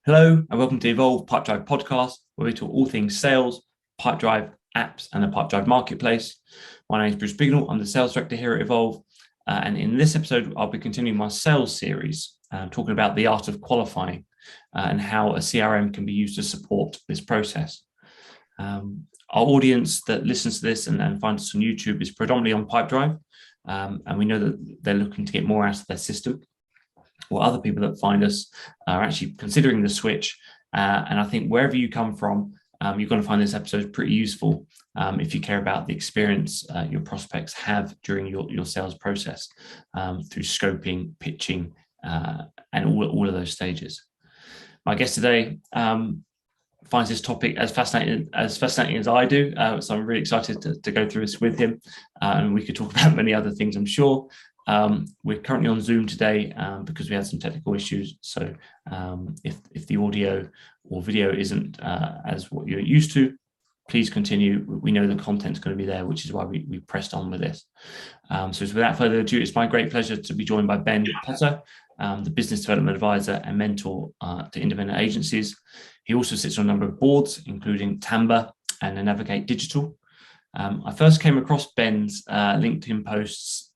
Hello and welcome to Evolve Pipedrive podcast, where we talk all things sales, Pipedrive apps, and the Pipedrive marketplace. My name is Bruce Bignell. I'm the Sales Director here at Evolve. And in this episode, I'll be continuing my sales series, talking about the art of qualifying and how a CRM can be used to support this process. Our audience that listens to this and finds us on YouTube is predominantly on Pipedrive. And we know that they're looking to get more out of their system. Or other people that find us are actually considering the switch. And I think wherever you come from, you're going to find this episode pretty useful if you care about the experience your prospects have during your sales process through scoping, pitching, and all of those stages. My guest today finds this topic as fascinating as I do. So I'm really excited to go through this with him. And we could talk about many other things, I'm sure. We're currently on Zoom today because we had some technical issues. So if the audio or video isn't as what you're used to, please continue. We know the content's going to be there, which is why we pressed on with this. So without further ado, it's my great pleasure to be joined by Ben Potter, the business development advisor and mentor to independent agencies. He also sits on a number of boards, including Tamba and Navigate Digital. I first came across Ben's LinkedIn posts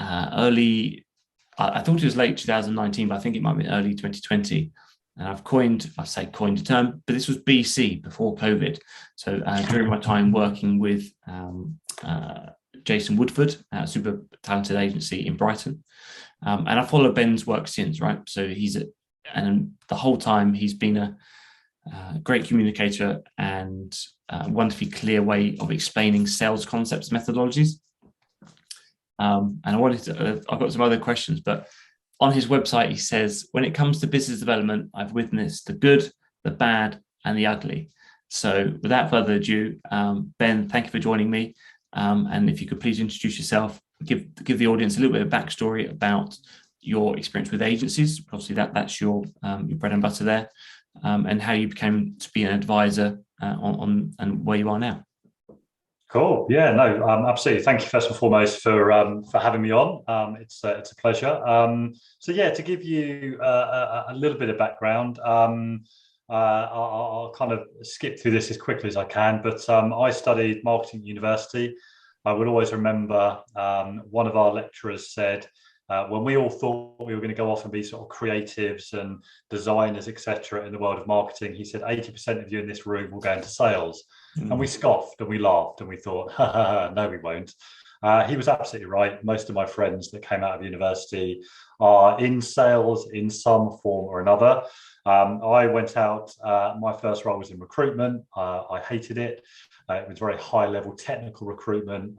I thought it was late 2019, but I think it might be early 2020. And I coined a term, but this was BC, before COVID. So during my time working with Jason Woodford, a super talented agency in Brighton. And I followed Ben's work since, right? So and the whole time he's been a great communicator and a wonderfully clear way of explaining sales concepts, methodologies. And I've got some other questions, but on his website, he says, when it comes to business development, I've witnessed the good, the bad, and the ugly. So without further ado, Ben, thank you for joining me. And if you could please introduce yourself, give the audience a little bit of backstory about your experience with agencies. Obviously, that's your bread and butter there, and how you became to be an advisor and where you are now. Cool. Yeah, no, absolutely. Thank you first and foremost for having me on. It's a pleasure. So yeah, to give you a little bit of background, I'll kind of skip through this as quickly as I can. But I studied marketing at university. I would always remember one of our lecturers said, when we all thought we were going to go off and be sort of creatives and designers, etc., in the world of marketing, he said 80% of you in this room will go into sales. And we scoffed and we laughed and we thought, no, we won't. He was absolutely right. Most of my friends that came out of university are in sales in some form or another. I went out, my first role was in recruitment. I hated it. It was very high level technical recruitment,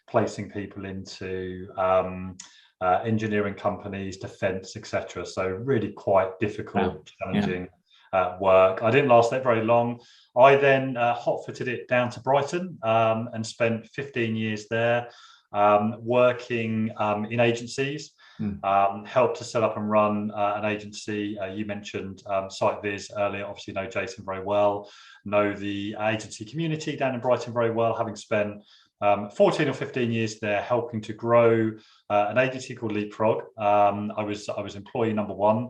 placing people into engineering companies, defense, etc. So really quite difficult, challenging work. I didn't last that very long. I then hot-footed it down to Brighton and spent 15 years there working in agencies. Helped to set up and run an agency. You mentioned SiteViz earlier. Obviously know Jason very well, know the agency community down in Brighton very well, having spent 14 or 15 years there helping to grow an agency called Leapfrog. I was employee number one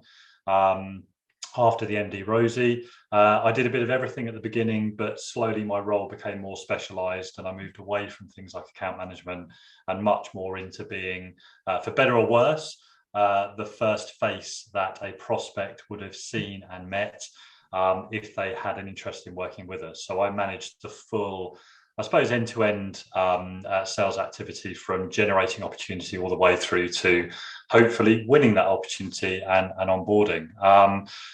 after the MD Rosie. I did a bit of everything at the beginning, but slowly my role became more specialized and I moved away from things like account management and much more into being, for better or worse, the first face that a prospect would have seen and met if they had an interest in working with us. So I managed the full, I suppose, end-to-end sales activity from generating opportunity all the way through to hopefully winning that opportunity and onboarding.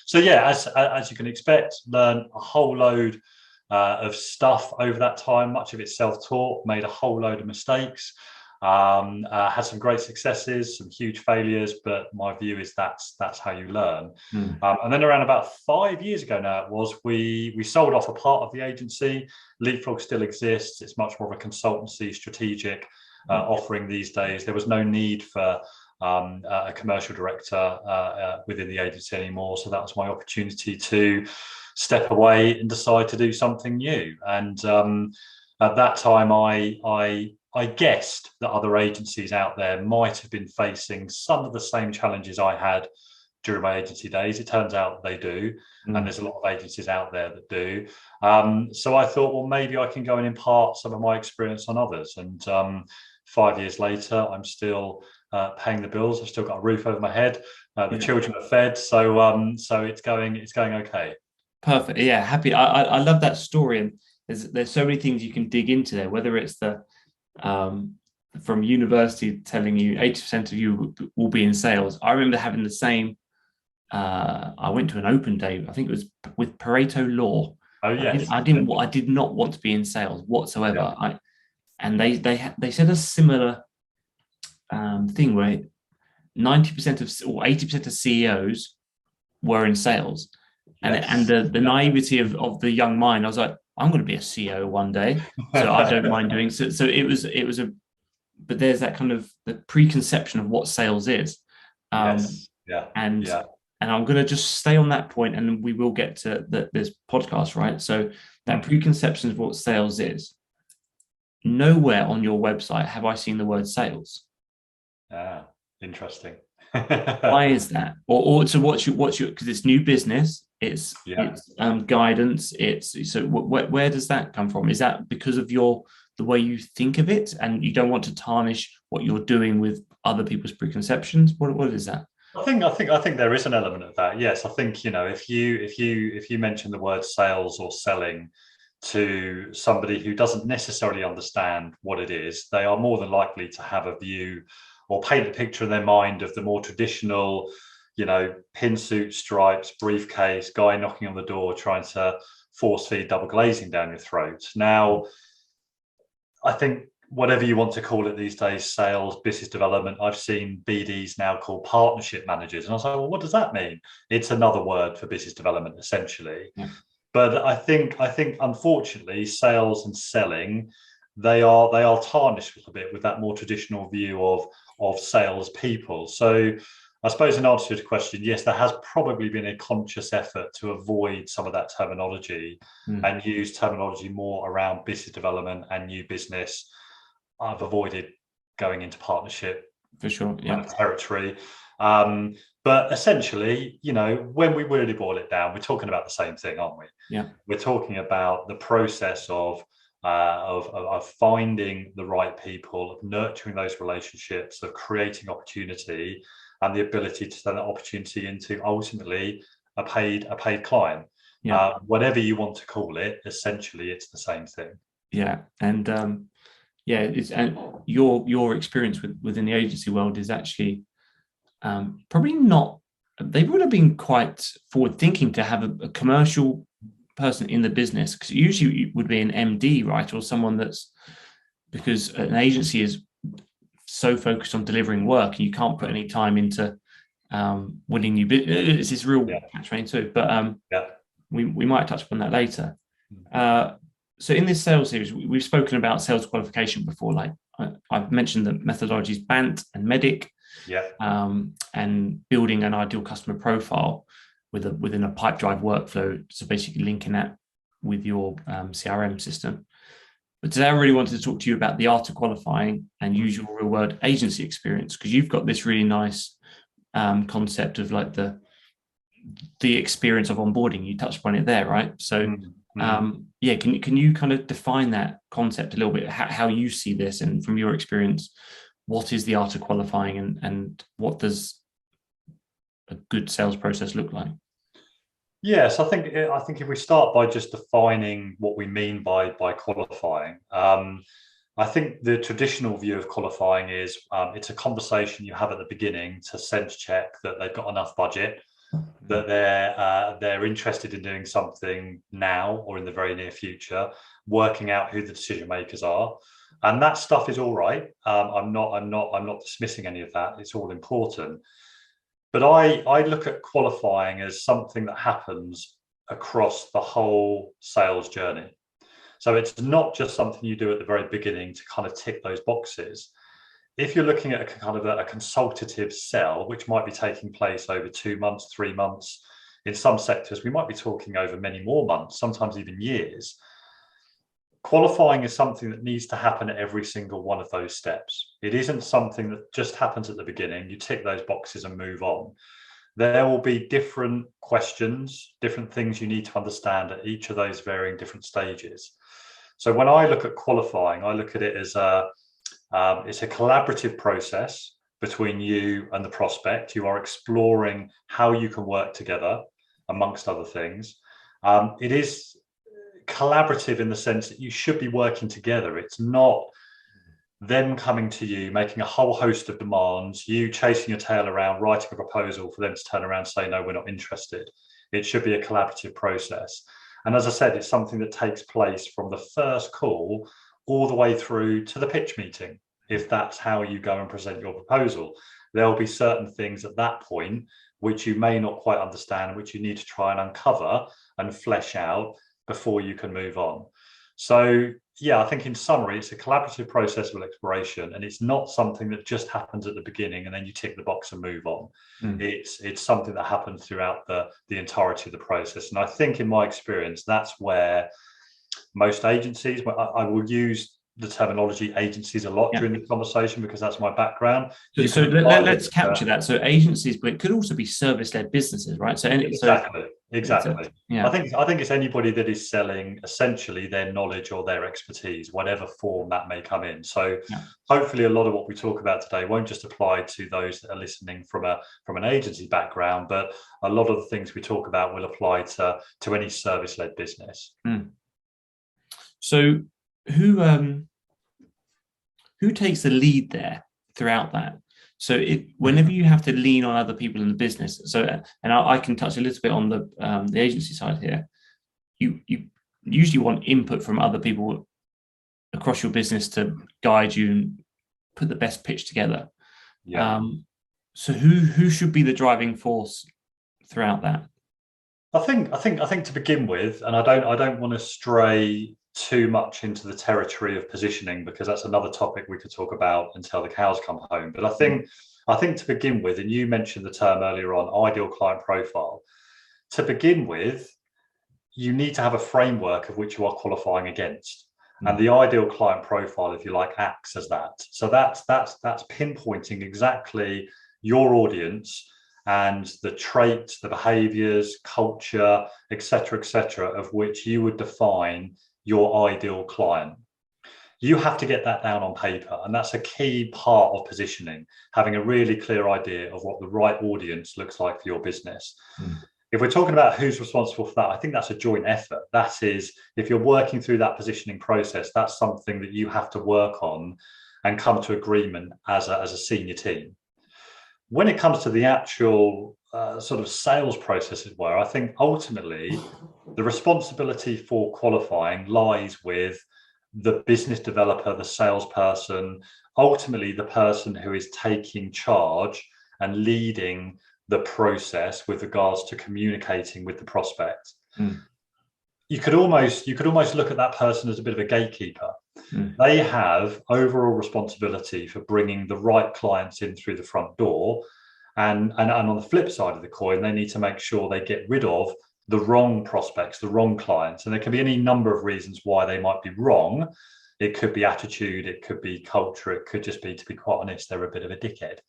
So yeah, as you can expect, learn a whole load of stuff over that time, much of it self-taught, made a whole load of mistakes, had some great successes, some huge failures, but my view is that's how you learn. And then around about 5 years ago now, it was, we sold off a part of the agency. Leapfrog still exists. It's much more of a consultancy, strategic offering these days. There was no need for a commercial director within the agency anymore. So that was my opportunity to step away and decide to do something new. And at that time, I guessed that other agencies out there might have been facing some of the same challenges I had during my agency days. It turns out they do, and there's a lot of agencies out there that do. So I thought, well, maybe I can go and impart some of my experience on others. And 5 years later, I'm still paying the bills. I've still got a roof over my head. The children are fed, so it's going okay. Perfect. Yeah, happy. I love that story, and there's so many things you can dig into there. Whether it's the from university telling you 80% of you will be in sales. I remember having the same. I went to an open day. I think it was with Pareto Law. Oh yes, I did not want to be in sales whatsoever. And they said a similar thing where 90% of or 80% of CEOs were in sales, and the naivety of the young mind. I was like, I'm going to be a CEO one day, so I don't mind doing so. So it was but there's that kind of the preconception of what sales is. And I'm going to just stay on that point, and we will get to this podcast, right? So that preconception of what sales is. Nowhere on your website have I seen the word sales. Interesting. Why is that? Or so what's your because it's new business, it's guidance. So where does that come from? Is that because of the way you think of it, and you don't want to tarnish what you're doing with other people's preconceptions? What is that? I think there is an element of that. Yes, I think if you mention the word sales or selling to somebody who doesn't necessarily understand what it is, they are more than likely to have a view or paint a picture in their mind of the more traditional, pin suit, stripes, briefcase, guy knocking on the door trying to force feed double glazing down your throat. Now, I think whatever you want to call it these days, sales, business development, I've seen BDs now called partnership managers. And I was like, well, what does that mean? It's another word for business development, essentially. Yeah. But I think unfortunately, sales and selling, they are tarnished a little bit with that more traditional view of sales people. So I suppose in answer to the question, yes, there has probably been a conscious effort to avoid some of that terminology and use terminology more around business development and new business. I've avoided going into partnership for sure, territory. But essentially, when we really boil it down, we're talking about the same thing, aren't we? Yeah. We're talking about the process of finding the right people, of nurturing those relationships, of creating opportunity, and the ability to turn that opportunity into ultimately a paid client. Yeah. Whatever you want to call it, essentially, it's the same thing. Yeah, and it's and your experience within the agency world is actually probably not. They would have been quite forward thinking to have a commercial person in the business, because usually it would be an MD, right, or someone because an agency is so focused on delivering work, and you can't put any time into winning new business. It's this real catch-22, but we might touch upon that later. So in this sales series, we've spoken about sales qualification before. Like I've mentioned the methodologies BANT and MEDDIC, and building an ideal customer profile within a Pipedrive workflow. So basically linking that with your CRM system. But today I really wanted to talk to you about the art of qualifying and use your real world agency experience, because you've got this really nice concept of like the experience of onboarding. You touched upon it there, right? So can you kind of define that concept a little bit, how you see this, and from your experience, what is the art of qualifying, and what does a good sales process look like? Yes, I think if we start by just defining what we mean by qualifying, I think the traditional view of qualifying is it's a conversation you have at the beginning to sense check that they've got enough budget, that they're interested in doing something now or in the very near future, working out who the decision makers are, and that stuff is all right. I'm not dismissing any of that. It's all important. But I look at qualifying as something that happens across the whole sales journey. So it's not just something you do at the very beginning to kind of tick those boxes. If you're looking at a kind of a consultative sell, which might be taking place over 2 months, 3 months, in some sectors, we might be talking over many more months, sometimes even years. Qualifying is something that needs to happen at every single one of those steps. It isn't something that just happens at the beginning. You tick those boxes and move on. there will be different questions, different things you need to understand at each of those varying different stages. So when I look at qualifying, I look at it as it's a collaborative process between you and the prospect. You are exploring how you can work together, amongst other things. It is collaborative in the sense that you should be working together. It's not them coming to you, making a whole host of demands, you chasing your tail around, writing a proposal for them to turn around and say, no, we're not interested. It should be a collaborative process. And as I said, it's something that takes place from the first call all the way through to the pitch meeting. If that's how you go and present your proposal, there'll be certain things at that point which you may not quite understand, which you need to try and uncover and flesh out before you can move on. So yeah, I think in summary, it's a collaborative process of exploration, and it's not something that just happens at the beginning and then you tick the box and move on. It's something that happens throughout the entirety of the process. And I think in my experience, that's where most agencies, I will use the terminology agencies a lot during the conversation because that's my background. So let's capture that. So agencies, but it could also be service-led businesses, right? So exactly. Yeah. I think it's anybody that is selling essentially their knowledge or their expertise, whatever form that may come in. So hopefully a lot of what we talk about today won't just apply to those that are listening from an agency background, but a lot of the things we talk about will apply to any service-led business. So who takes the lead there throughout that? So whenever you have to lean on other people in the business, and I can touch a little bit on the agency side here, you usually want input from other people across your business to guide you and put the best pitch together. So who should be the driving force throughout that? I think to begin with, and I don't want to stray too much into the territory of positioning because that's another topic we could talk about until the cows come home. But I think to begin with, and you mentioned the term earlier on, ideal client profile. To begin with, you need to have a framework of which you are qualifying against. And the ideal client profile, if you like, acts as that. So that's pinpointing exactly your audience and the traits, the behaviors, culture, etc., of which you would define your ideal client. You have to get that down on paper, and that's a key part of positioning, having a really clear idea of what the right audience looks like for your business. If we're talking about who's responsible for that, I think that's a joint effort. That is, if you're working through that positioning process, that's something that you have to work on and come to agreement as a senior team. When it comes to the actual sort of sales processes, where I think ultimately the responsibility for qualifying lies with the business developer, the salesperson, ultimately the person who is taking charge and leading the process with regards to communicating with the prospect. You could almost look at that person as a bit of a gatekeeper. They have overall responsibility for bringing the right clients in through the front door. And on the flip side of the coin, they need to make sure they get rid of the wrong prospects, the wrong clients. And there can be any number of reasons why they might be wrong. It could be attitude, it could be culture, it could just be, to be quite honest, they're a bit of a dickhead.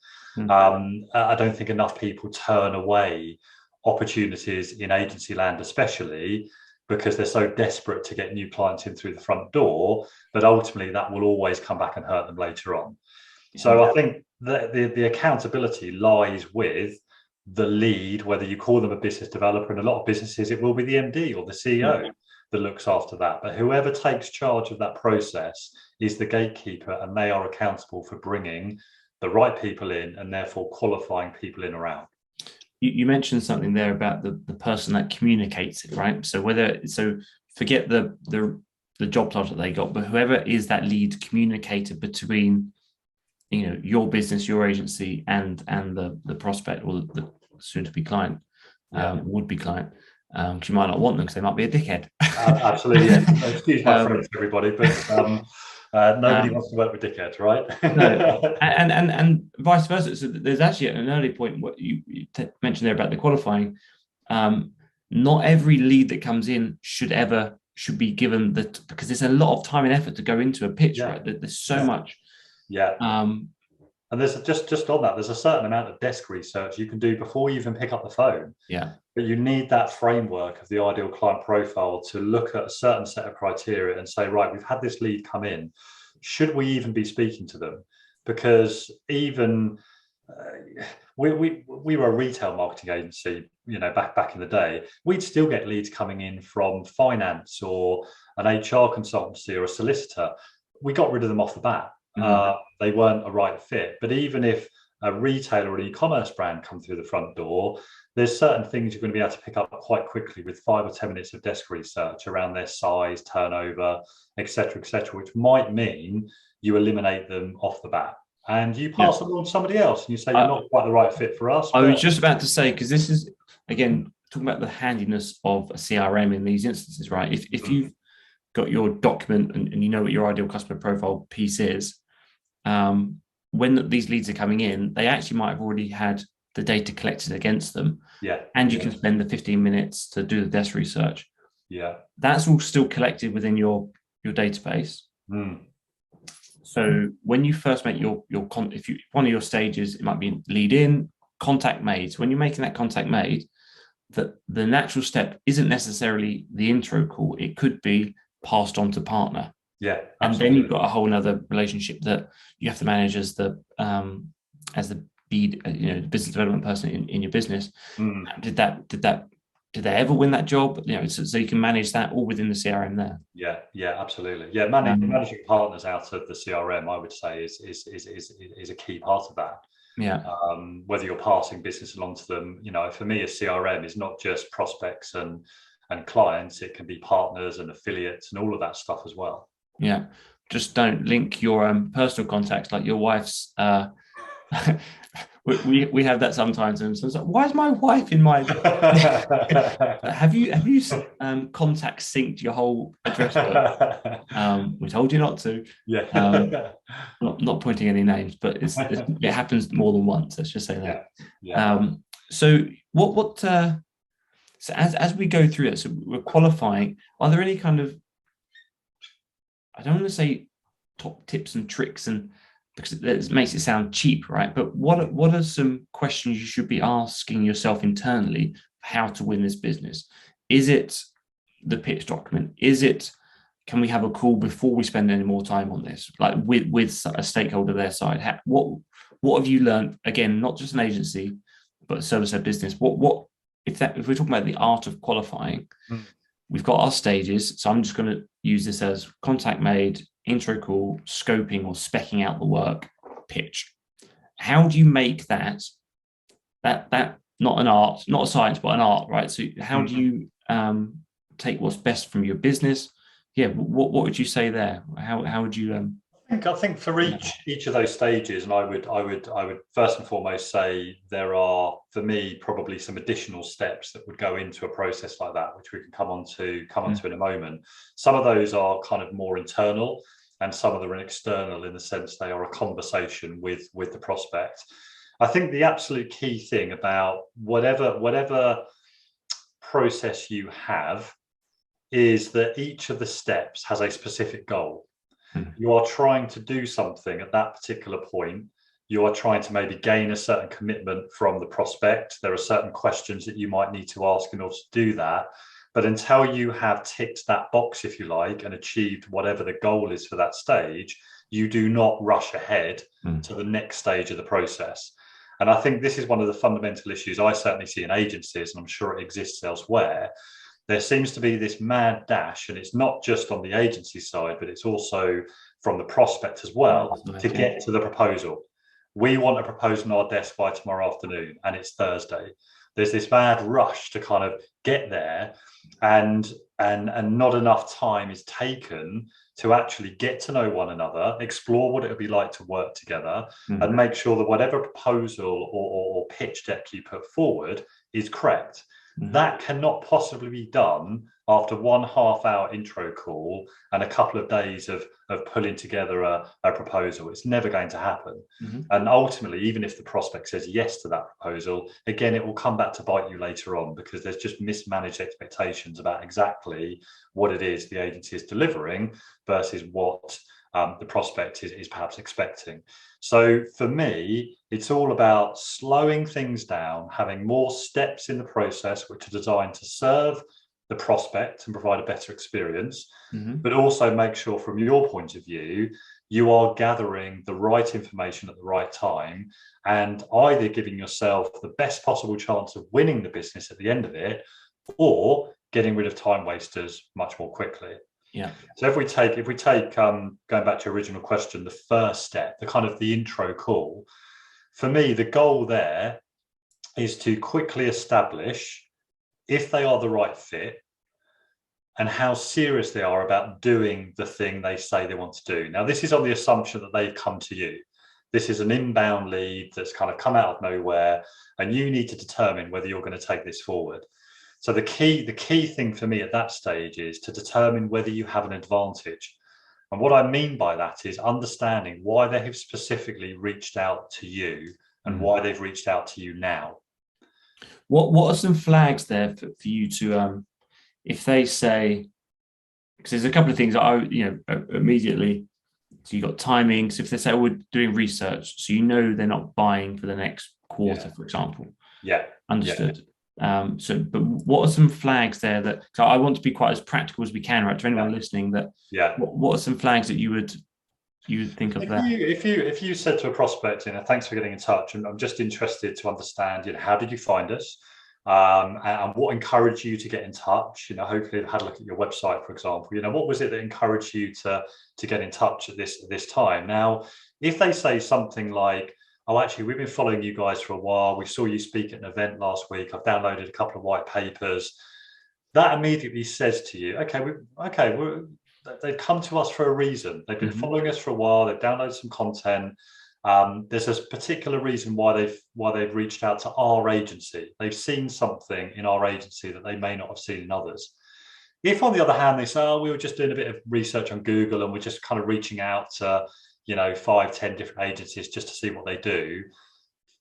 I don't think enough people turn away opportunities in agency land, especially because they're so desperate to get new clients in through the front door, but ultimately that will always come back and hurt them later on. So I think that the accountability lies with the lead, whether you call them a business developer. In a lot of businesses, it will be the MD or the CEO that looks after that. But whoever takes charge of that process is the gatekeeper, and they are accountable for bringing the right people in and therefore qualifying people in around. You mentioned something there about the person that communicates it, right? So forget the job title they got, but whoever is that lead communicator between your business, your agency, and the prospect or the soon-to-be client, would-be client, because you might not want them because they might be a dickhead. Absolutely, yeah. Excuse my French, everybody, but nobody wants to work with dickheads, right? No, and vice versa. So there's actually an early point what you mentioned there about the qualifying. Not every lead that comes in should be given because there's a lot of time and effort to go into a pitch, right? There's so much. And there's just on that, there's a certain amount of desk research you can do before you even pick up the phone. Yeah. But you need that framework of the ideal client profile to look at a certain set of criteria and say, right, we've had this lead come in. Should we even be speaking to them? Because even we were a retail marketing agency, back in the day. We'd still get leads coming in from finance or an HR consultancy or a solicitor. We got rid of them off the bat. They weren't a right fit. But even if a retailer or an e-commerce brand come through the front door, there's certain things you're going to be able to pick up quite quickly with 5 or 10 minutes of desk research around their size, turnover, etc., which might mean you eliminate them off the bat and you pass them on to somebody else and you say you're not quite the right fit for us. I was just about to say, because this is, again, talking about the handiness of a CRM in these instances, right? If you've got your document and you know what your ideal customer profile piece is, when these leads are coming in, they actually might have already had the data collected against them. Yeah. And you can spend the 15 minutes to do the desk research. Yeah. That's all still collected within your database. So when you first make one of your stages, it might be lead in, contact made. So when you're making that contact made, the natural step isn't necessarily the intro call. It could be passed on to partner. Yeah. Absolutely. And then you've got a whole nother relationship that you have to manage as the business development person in your business. Did they ever win that job? So you can manage that all within the CRM there. Yeah, absolutely. Yeah, managing partners out of the CRM, I would say, is a key part of that. Yeah. Whether you're passing business along to them, for me, a CRM is not just prospects and clients. It can be partners and affiliates and all of that stuff as well. Yeah. Just don't link your personal contacts like your wife's. We have that sometimes, and so it's like, why is my wife in my? have you contact synced your whole address book? We told you not to. Yeah. Not pointing any names, but it happens more than once. Let's just say that. Yeah. So what? So as we go through it, so we're qualifying. Are there any kind of? I don't want to say top tips and tricks because it makes it sound cheap, right? But what are some questions you should be asking yourself internally for how to win this business? Is it the pitch document? Can we have a call before we spend any more time on this, like with a stakeholder their side? What have you learned? Again, not just an agency, but a service-led business. If we're talking about the art of qualifying, we've got our stages. So I'm just going to use this as contact made, intro call, scoping or speccing out the work, pitch. How do you make that not an art, not a science, but an art, right? So how do you take what's best from your business? Yeah, what would you say there? How would you? I think for each of those stages, and I would first and foremost say there are, for me, probably some additional steps that would go into a process like that, which we can come on to in a moment. Some of those are kind of more internal, and some of them are external in the sense they are a conversation with the prospect. I think the absolute key thing about whatever process you have is that each of the steps has a specific goal. You are trying to do something at that particular point. You are trying to maybe gain a certain commitment from the prospect. There are certain questions that you might need to ask in order to do that. But until you have ticked that box, if you like, and achieved whatever the goal is for that stage, you do not rush ahead to the next stage of the process. And I think this is one of the fundamental issues I certainly see in agencies, and I'm sure it exists elsewhere. There seems to be this mad dash, and it's not just on the agency side, but it's also from the prospect as well, to get to the proposal. We want a proposal on our desk by tomorrow afternoon, and it's Thursday. There's this mad rush to kind of get there, and not enough time is taken to actually get to know one another, explore what it would be like to work together, and make sure that whatever proposal or pitch deck you put forward is correct. That cannot possibly be done after 1.5 hour intro call and a couple of days of pulling together a proposal. It's never going to happen. And ultimately, even if the prospect says yes to that proposal, again, it will come back to bite you later on because there's just mismanaged expectations about exactly what it is the agency is delivering versus what the prospect is perhaps expecting. So for me, it's all about slowing things down, having more steps in the process which are designed to serve the prospect and provide a better experience, but also make sure from your point of view, you are gathering the right information at the right time and either giving yourself the best possible chance of winning the business at the end of it, or getting rid of time wasters much more quickly. Yeah. So if we take going back to your original question, the first step, the kind of the intro call, for me, the goal there is to quickly establish if they are the right fit and how serious they are about doing the thing they say they want to do. Now, this is on the assumption that they've come to you. This is an inbound lead that's kind of come out of nowhere, and you need to determine whether you're going to take this forward. So the key thing for me at that stage is to determine whether you have an advantage. And what I mean by that is understanding why they have specifically reached out to you and why they've reached out to you now. What are some flags there for you to, if they say, because there's a couple of things that immediately, so you got timing. So if they say, we're doing research, so they're not buying for the next quarter, for example. Yeah. Understood. Yeah. But what are some flags there that, so I want to be quite as practical as we can, right? To anyone listening, that what are some flags that you would think of there? If you said to a prospect, thanks for getting in touch, and I'm just interested to understand, how did you find us? And what encouraged you to get in touch? Hopefully they've had a look at your website, for example. What was it that encouraged you to get in touch at this time? Now, if they say something like, oh, actually, we've been following you guys for a while. We saw you speak at an event last week. I've downloaded a couple of white papers. That immediately says to you, they've come to us for a reason. They've been following us for a while. They've downloaded some content. There's a particular reason why they've reached out to our agency. They've seen something in our agency that they may not have seen in others. If, on the other hand, they say, oh, we were just doing a bit of research on Google and we're just kind of reaching out to 5-10 different agencies just to see what they do,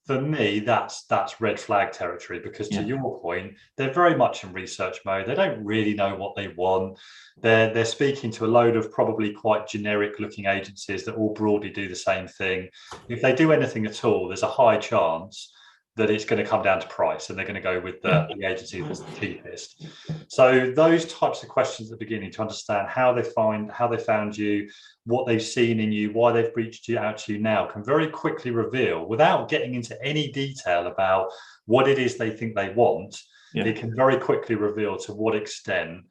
for me, that's red flag territory, because to your point, they're very much in research mode. They don't really know what they want. They're speaking to a load of probably quite generic looking agencies that all broadly do the same thing. If they do anything at all, there's a high chance that it's going to come down to price, and they're going to go with the agency that's the cheapest. So those types of questions at the beginning, to understand how they found you, what they've seen in you, why they've reached out to you now, can very quickly reveal, without getting into any detail about what it is they think they want, it can very quickly reveal to what extent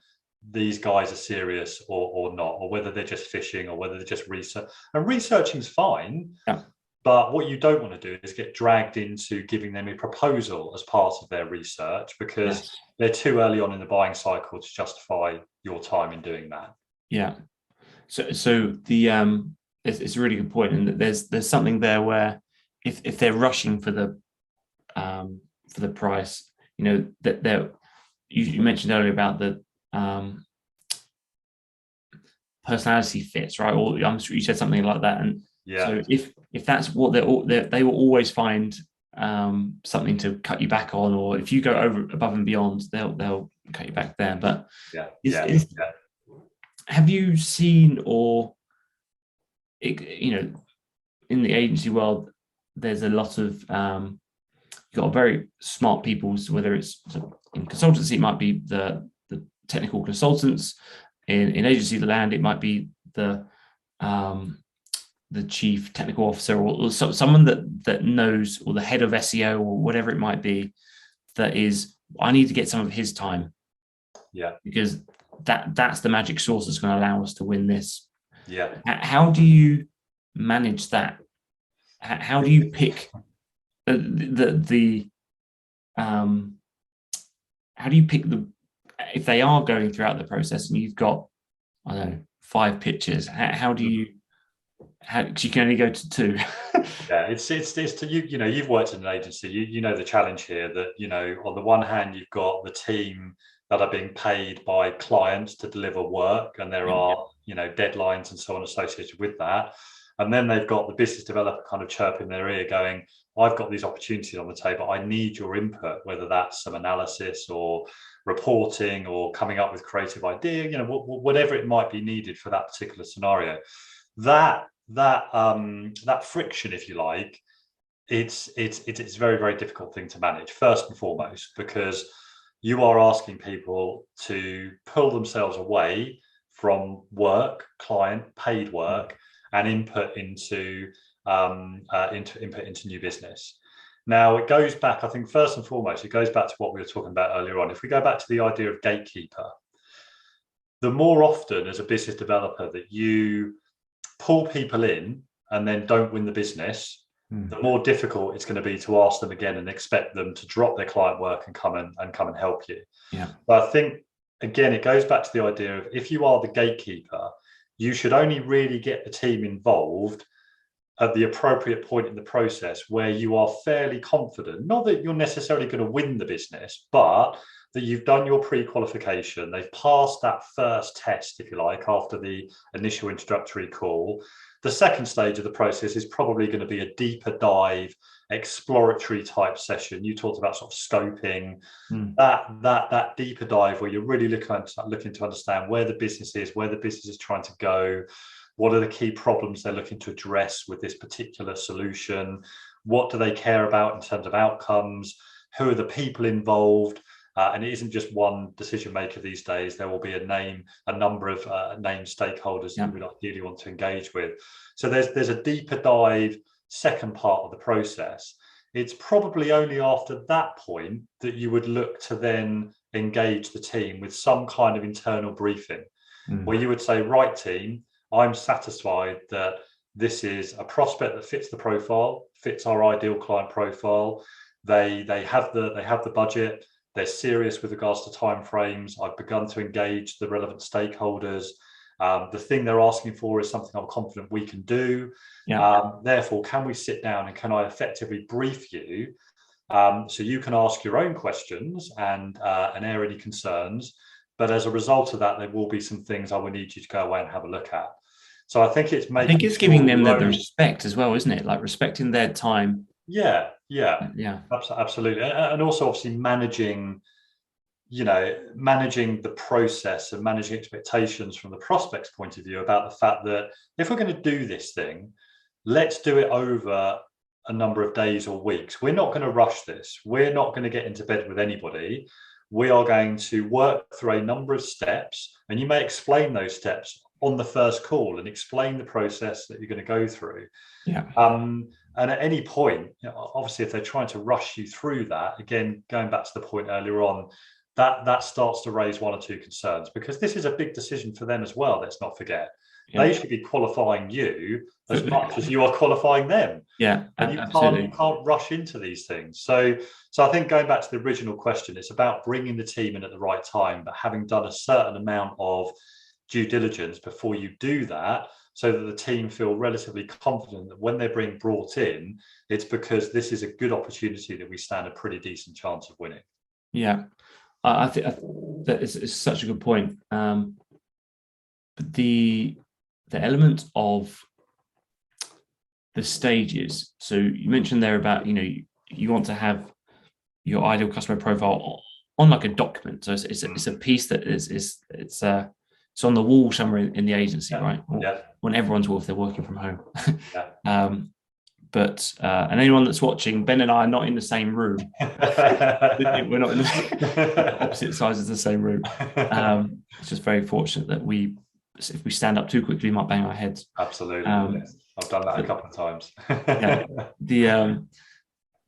these guys are serious or not, or whether they're just fishing, or whether they're just research. And researching is fine. Yeah. But what you don't want to do is get dragged into giving them a proposal as part of their research, because they're too early on in the buying cycle to justify your time in doing that. Yeah. So the it's a really good point, and that there's something there where if they're rushing for the price, that they're, you mentioned earlier about the personality fits, right? Or I'm sure you said something like that, and so if that's what they will always find something to cut you back on, or if you go above and beyond, they'll cut you back there. But have you seen, or in the agency world, there's a lot of you've got very smart people, so whether it's in consultancy, it might be the technical consultants. In agency land, it might be the chief technical officer, or someone that knows, or the head of SEO, or whatever it might be, that is, I need to get some of his time. Yeah. Because that's the magic sauce that's going to allow us to win this. Yeah. How do you manage that? How do you pick how do you pick if they are going throughout the process and you've got, I don't know, 5 pitches, how do you, because you can only go to 2. It's to you've worked in an agency, you know the challenge here, that on the one hand you've got the team that are being paid by clients to deliver work, and there are deadlines and so on associated with that, and then they've got the business developer kind of chirping their ear going, I've got these opportunities on the table, I need your input, whether that's some analysis or reporting or coming up with creative idea, whatever it might be needed for that particular scenario. that friction, if you like, it's a very, very difficult thing to manage, first and foremost, because you are asking people to pull themselves away from work, client, paid work, and input into new business. Now, it goes back, I think, first and foremost, it goes back to what we were talking about earlier on. If we go back to the idea of gatekeeper, the more often as a business developer that you pull people in and then don't win the business, the more difficult it's going to be to ask them again and expect them to drop their client work and come and help you. Yeah. But I think, again, it goes back to the idea of, if you are the gatekeeper, you should only really get the team involved at the appropriate point in the process where you are fairly confident, not that you're necessarily going to win the business, but that you've done your pre-qualification, they've passed that first test, if you like, after the initial introductory call. The second stage of the process is probably going to be a deeper dive, exploratory type session. You talked about sort of scoping, that deeper dive where you're really looking to understand where the business is, where the business is trying to go, what are the key problems they're looking to address with this particular solution, what do they care about in terms of outcomes, who are the people involved. And it isn't just one decision maker these days. There will be a number of named stakeholders that we ideally want to engage with. So there's a deeper dive second part of the process. It's probably only after that point that you would look to then engage the team with some kind of internal briefing, where you would say, right, team, I'm satisfied that this is a prospect that fits the profile, fits our ideal client profile. They have the budget. They're serious with regards to timeframes. I've begun to engage the relevant stakeholders. The thing they're asking for is something I'm confident we can do. Therefore, can we sit down and can I effectively brief you so you can ask your own questions and air any concerns? But as a result of that, there will be some things I will need you to go away and have a look at. So I think it's giving them the respect as well, isn't it? Like respecting their time. Yeah, absolutely. And also obviously managing the process and managing expectations from the prospect's point of view about the fact that if we're going to do this thing, let's do it over a number of days or weeks. We're not going to rush this. We're not going to get into bed with anybody. We are going to work through a number of steps, and you may explain those steps on the first call and explain the process that you're going to go through. And at any point, obviously, if they're trying to rush you through that, again, going back to the point earlier on, that starts to raise one or two concerns, because this is a big decision for them as well. Let's not forget. They should be qualifying you as much as you are qualifying them. And you can't rush into these things. So I think going back to the original question, it's about bringing the team in at the right time, but having done a certain amount of due diligence before you do that, so that the team feel relatively confident that when they're being brought in, it's because this is a good opportunity that we stand a pretty decent chance of winning. I think that is such a good point. But the element of the stages. So you mentioned there about, you want to have your ideal customer profile on like a document. So it's a piece that it's on the wall somewhere in the agency, right? On everyone's wall if they're working from home. But and anyone that's watching, Ben and I are not in the same room. We're not in the opposite sides of the same room. It's just very fortunate that if we stand up too quickly, we might bang our heads. Absolutely. I've done that a couple of times.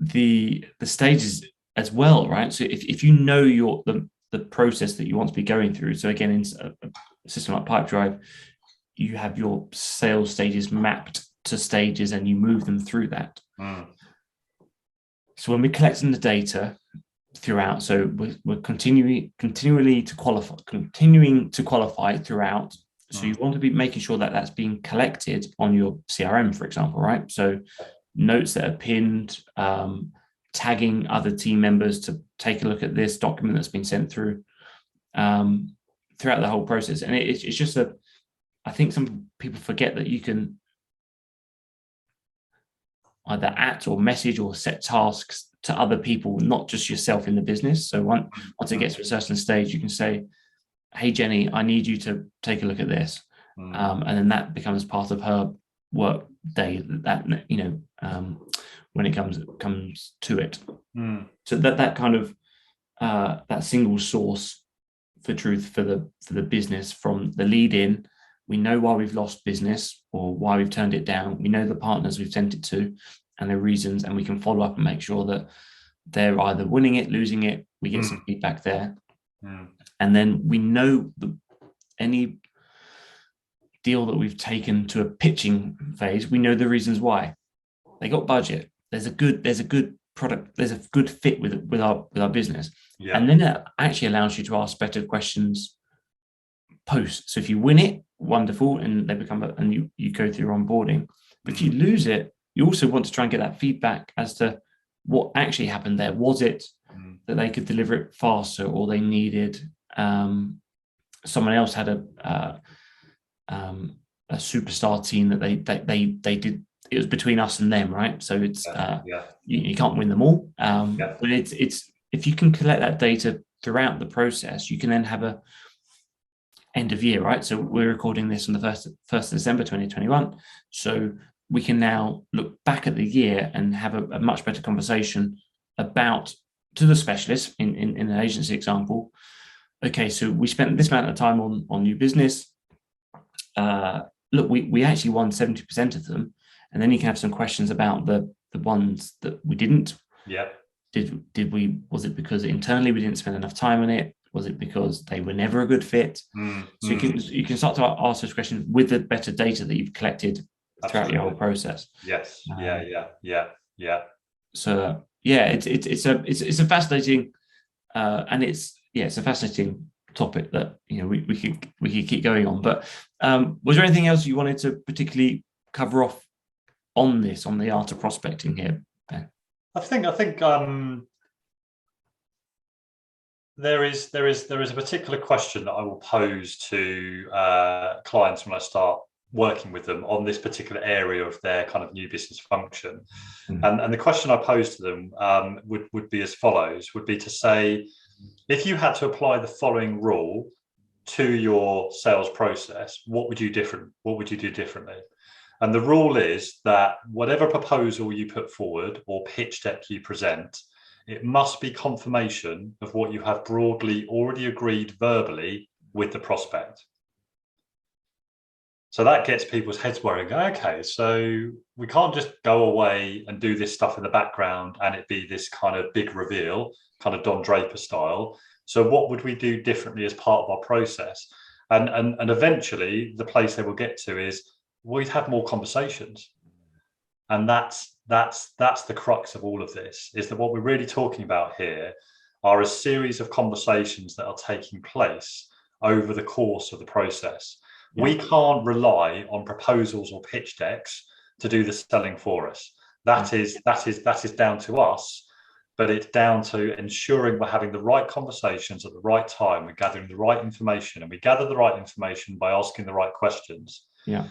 The stages as well, right? So if you know the process that you want to be going through. So again, in a system like Pipedrive, you have your sales stages mapped to stages and you move them through that. So when we're collecting the data throughout, so we're continuing to qualify throughout. So you want to be making sure that that's being collected on your CRM, for example, right? So notes that are pinned, tagging other team members to take a look at this document that's been sent through throughout the whole process. And it's just I think some people forget that you can either at or message or set tasks to other people, not just yourself in the business. So once it gets to a certain stage, you can say, hey, Jenny, I need you to take a look at this. And then that becomes part of her work day, when it comes to it. So that kind of that single source for truth for the business from the lead in. We know why we've lost business or why we've turned it down. We know the partners we've sent it to and their reasons, and we can follow up and make sure that they're either winning it, losing it. We get some feedback there. And then we know any deal that we've taken to a pitching phase, we know the reasons why. They got budget. There's a good product. There's a good fit with our business. Yeah. And then it actually allows you to ask better questions post. So if you win it, wonderful, and they become and you go through your onboarding. But if you lose it, you also want to try and get that feedback as to what actually happened there. Was it that they could deliver it faster, or they needed someone else had a superstar team that they did. It was between us and them, right? So it's you can't win them all, but it's if you can collect that data throughout the process, you can then have a end of year, right? So we're recording this on the 1st of December 2021, so we can now look back at the year and have a much better conversation about, to the specialist in an agency example. Okay, so we spent this amount of time on new business. Look, we actually won 70% of them, and then you can have some questions about the ones that we didn't. Yeah. Did we? Was it because internally we didn't spend enough time on it? Was it because they were never a good fit? So you can start to ask those questions with the better data that you've collected throughout your whole process. Yes. Yeah. So it's a fascinating and it's a fascinating topic that we could keep going on. But was there anything else you wanted to particularly cover off on the art of prospecting here, Ben? I think there is a particular question that I will pose to clients when I start working with them on this particular area of their kind of new business function. And the question I pose to them would be as follows, would be to say, if you had to apply the following rule to your sales process, what would you do differently? And the rule is that whatever proposal you put forward or pitch deck you present, it must be confirmation of what you have broadly already agreed verbally with the prospect. So that gets people's heads worrying. Okay, so we can't just go away and do this stuff in the background and it be this kind of big reveal, kind of Don Draper style. So what would we do differently as part of our process? And eventually the place they will get to is we'd have more conversations. And that's the crux of all of this, is that what we're really talking about here are a series of conversations that are taking place over the course of the process. Yeah. We can't rely on proposals or pitch decks to do the selling for us. That is down to us, but it's down to ensuring we're having the right conversations at the right time. We're gathering the right information, and we gather the right information by asking the right questions. Yeah.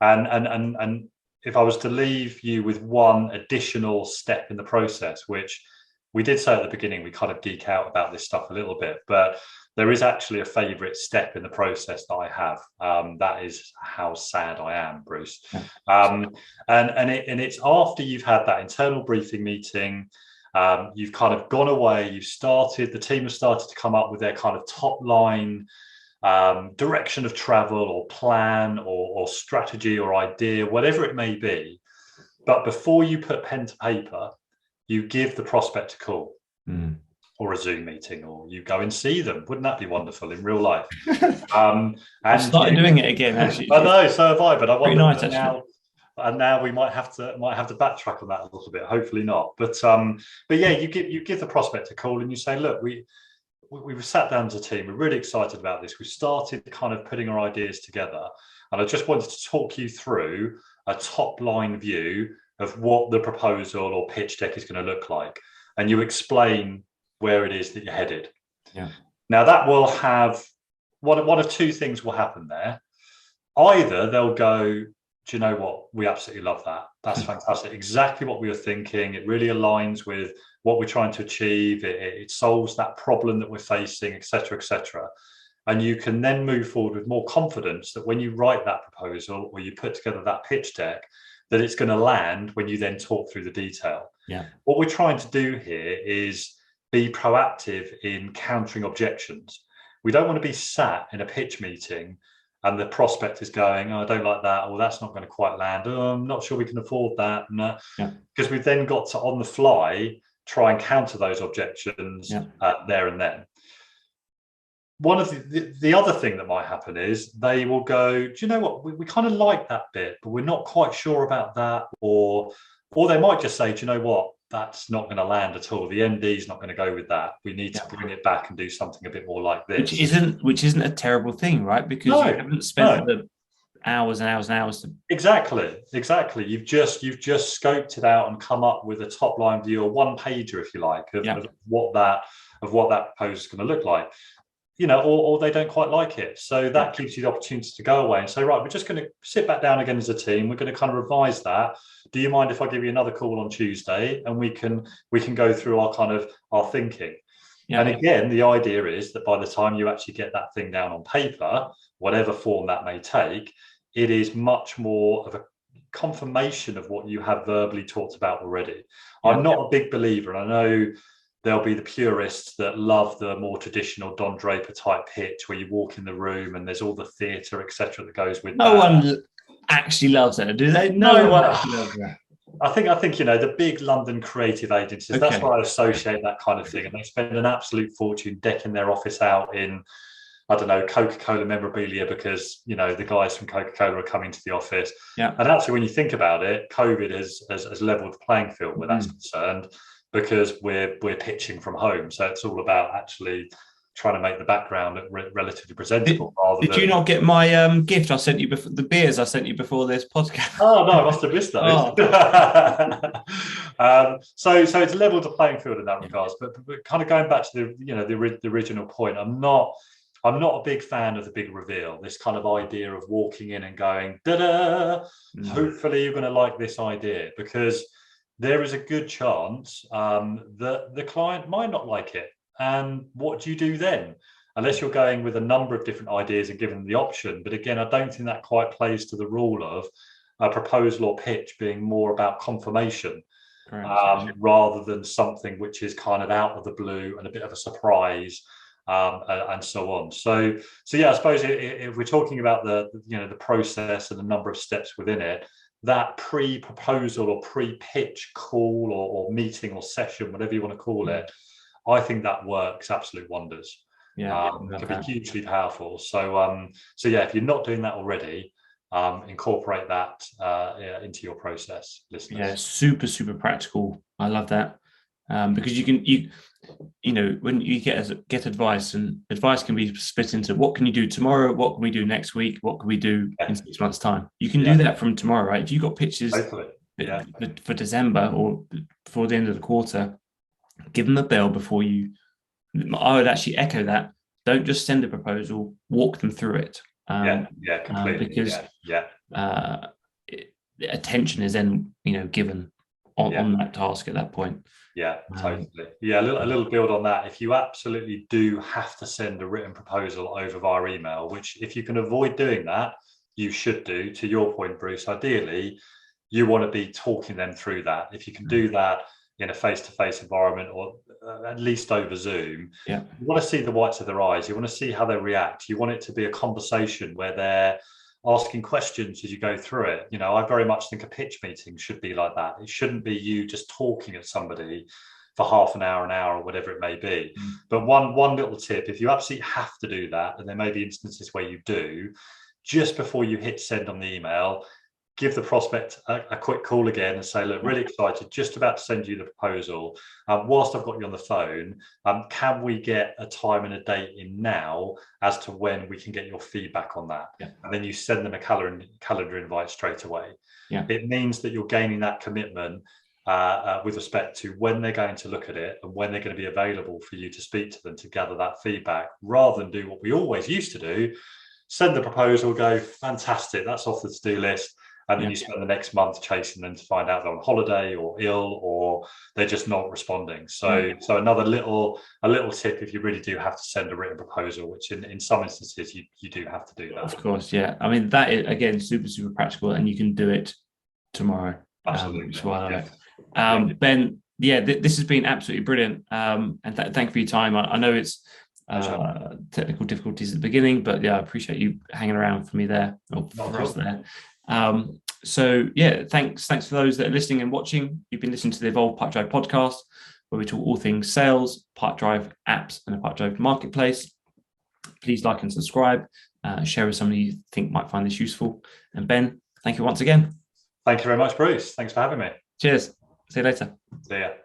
And if I was to leave you with one additional step in the process, which we did say at the beginning, we kind of geek out about this stuff a little bit, but there is actually a favorite step in the process that I have. That is how sad I am, Bruce. And it's after you've had that internal briefing meeting, you've kind of gone away, the team has started to come up with their kind of top line direction of travel or plan or strategy or idea, whatever it may be. But before you put pen to paper, you give the prospect a call or a Zoom meeting, or you go and see them. Wouldn't that be wonderful in real life? I started doing it again, actually. I know, so have I, but I wonder nice, now we might have to backtrack on that a little bit. Hopefully not. But yeah, you give the prospect a call and you say, look, we've sat down as a team. We're really excited about this. We started kind of putting our ideas together, and I just wanted to talk you through a top line view of what the proposal or pitch deck is going to look like, and you explain where it is that you're headed. Yeah. Now that will have one of two things will happen there. Either they'll go, do you know what? We absolutely love that. That's fantastic. Exactly what we were thinking. It really aligns with what we're trying to achieve. It solves that problem that we're facing, etc., etc. And you can then move forward with more confidence that when you write that proposal or you put together that pitch deck, that it's going to land when you then talk through the detail. Yeah. What we're trying to do here is be proactive in countering objections. We don't want to be sat in a pitch meeting and the prospect is going, oh, I don't like that, or that's not going to quite land. Oh, I'm not sure we can afford that. Because we've then got to, on the fly, try and counter those objections there and then. One of the other thing that might happen is they will go, do you know what, we kind of like that bit, but we're not quite sure about that. Or they might just say, do you know what, that's not going to land at all. The MD's not going to go with that. We need to bring it back and do something a bit more like this. Which isn't a terrible thing, right? Because you haven't spent the hours and hours and hours to... Exactly. You've just scoped it out and come up with a top line view, a one pager, if you like, of what that proposal is going to look like. You know, or they don't quite like it. So that gives you the opportunity to go away and say, right, we're just going to sit back down again as a team. We're going to kind of revise that. Do you mind if I give you another call on Tuesday and we can go through our thinking? And again, the idea is that by the time you actually get that thing down on paper, whatever form that may take, it is much more of a confirmation of what you have verbally talked about already. I'm not a big believer, and I know there'll be the purists that love the more traditional Don Draper type pitch where you walk in the room and there's all the theatre, etc., that goes with no one actually loves that, do they? No one actually loves that. I think you know, the big London creative agencies, that's where I associate that kind of thing, and they spend an absolute fortune decking their office out in, I don't know, Coca-Cola memorabilia because, you know, the guys from Coca-Cola are coming to the office. And actually, when you think about it, COVID has leveled the playing field where that's concerned, because we're pitching from home. So it's all about actually trying to make the background look relatively presentable. Did you not get my gift I sent you before, the beers I sent you before this podcast? Oh, no, I must have missed those. So it's leveled the playing field in that regards. But kind of going back to the original point, I'm not a big fan of the big reveal, this kind of idea of walking in and going, da-da, hopefully you're going to like this idea, because there is a good chance that the client might not like it. And what do you do then? Unless you're going with a number of different ideas and giving them the option. But again, I don't think that quite plays to the rule of a proposal or pitch being more about confirmation rather than something which is kind of out of the blue and a bit of a surprise and so on. So yeah, I suppose if we're talking about the process and the number of steps within it, that pre-proposal or pre-pitch call or meeting or session, whatever you want to call it, I think that works absolute wonders. It can be hugely powerful. So yeah, if you're not doing that already, incorporate that into your process, listeners. Yeah, super practical. I love that, because you know when you get advice, and advice can be split into what can you do tomorrow, what can we do next week, what can we do in 6 months' time. You can do that from tomorrow, right? If you've got pitches for December or before the end of the quarter, give them a bell before you. I would actually echo that. Don't just send a proposal, walk them through it. Completely. Because attention is then given on that task at that point. Yeah, totally. Yeah, a little build on that. If you absolutely do have to send a written proposal over via email, which if you can avoid doing that, you should do. To your point, Bruce, ideally, you want to be talking them through that. If you can do that in a face-to-face environment or at least over Zoom, you want to see the whites of their eyes. You want to see how they react. You want it to be a conversation where they're asking questions as you go through it. I very much think a pitch meeting should be like that. It shouldn't be you just talking at somebody for half an hour, or whatever it may be. But one little tip, if you absolutely have to do that, and there may be instances where you do, just before you hit send on the email, give the prospect a quick call again and say, look, really excited, just about to send you the proposal. Whilst I've got you on the phone, can we get a time and a date in now as to when we can get your feedback on that? And then you send them a calendar invite straight away. It means that you're gaining that commitment with respect to when they're going to look at it and when they're going to be available for you to speak to them to gather that feedback, rather than do what we always used to do, send the proposal, go, fantastic, that's off the to-do list. and then you spend the next month chasing them to find out they're on holiday or ill or they're just not responding. So another little tip, if you really do have to send a written proposal, which in some instances you do have to do that. Of course, yeah. I mean, that is, again, super, super practical, and you can do it tomorrow. Absolutely. Which is why I love it. Ben, this has been absolutely brilliant. And thank you for your time. I know it's technical difficulties at the beginning, but yeah, I appreciate you hanging around for me there, or for us there. So yeah, thanks for those that are listening and watching. You've been listening to the Evolve Pipedrive podcast, where we talk all things sales, Pipedrive apps, and the Pipedrive marketplace. Please like and subscribe. Share with somebody you think might find this useful. And Ben, thank you once again. Thank you very much, Bruce. Thanks for having me. Cheers. See you later. See ya.